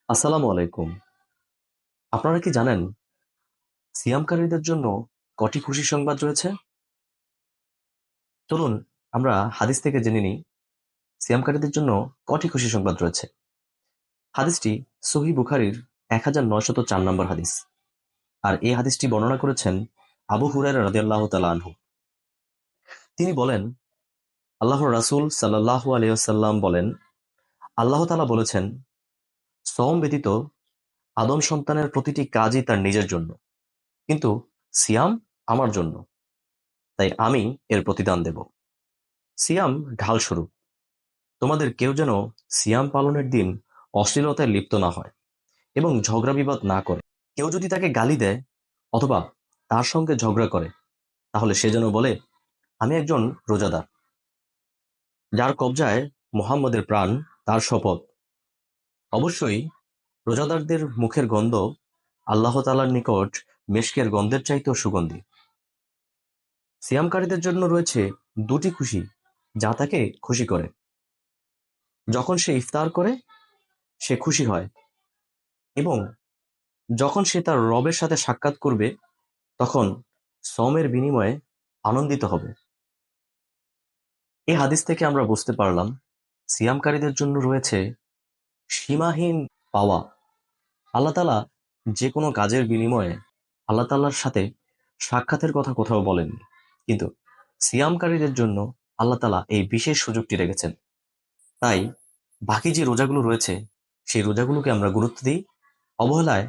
আসসালামু আলাইকুম। আপনারা কি জানেন সিয়ামকারীদের জন্য কটি খুশি সংবাদ রয়েছে? চলুন আমরা হাদিস থেকে জেনে নিই সিয়ামকারীদের জন্য কটি খুশি সংবাদ রয়েছে। হাদিসটি সহিহ বুখারীর 1904 নম্বর হাদিস। আর এই হাদিসটি বর্ণনা করেছেন আবু হুরায়রা রাদিয়াল্লাহু তাআলা আনহু। তিনি বলেন, আল্লাহর রাসূল সাল্লাল্লাহু আলাইহি ওয়াসাল্লাম বলেন, আল্লাহ তাআলা বলেছেন, সওম ব্যতীত আদম সন্তানের প্রতিটি কাজই তার নিজের জন্য, কিন্তু সিয়াম আমার জন্য, তাই আমি এর প্রতিদান দেব। সিয়াম ঢালস্বরূপ। তোমাদের কেউ যেন সিয়াম পালনের দিন অশ্লীলতায় লিপ্ত না হয় এবং ঝগড়া বিবাদ না করে। কেউ যদি তাকে গালি দেয় অথবা তার সঙ্গে ঝগড়া করে, তাহলে সে যেন বলে, আমি একজন রোজাদার, যার কবজায় মুহাম্মদের প্রাণ, তার শপথ। অবশ্যই রোজাদারদের মুখের গন্ধ আল্লাহ তাআলার নিকট মেশকের গন্ধের চাইতেও সুগন্ধি। সিয়ামকারীদের জন্য রয়েছে দুটি খুশি যা তাকে খুশি করে। যখন সে ইফতার করে সে খুশি হয়, এবং যখন সে তার রবের সাথে সাক্ষাৎ করবে তখন সওমের বিনিময়ে আনন্দিত হবে। এই হাদিস থেকে আমরা বুঝতে পারলাম সিয়ামকারীদের জন্য রয়েছে সীমাহীন পাওয়া। আল্লাহ তাআলা যে কোনো কাজের বিনিময়ে আল্লাহ তাআলার সাথে সাক্ষাতের কথা কোথাও বলেননি, কিন্তু সিয়ামকারীদের জন্য আল্লাহ তাআলা এই বিশেষ সুযোগটি রেখেছেন। তাই বাকি যে রোজাগুলো রয়েছে সেই রোজাগুলোকে আমরা গুরুত্ব দিই, অবহেলায়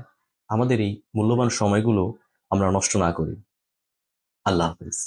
আমাদের এই মূল্যবান সময়গুলো আমরা নষ্ট না করি। আল্লাহ হাফেজ।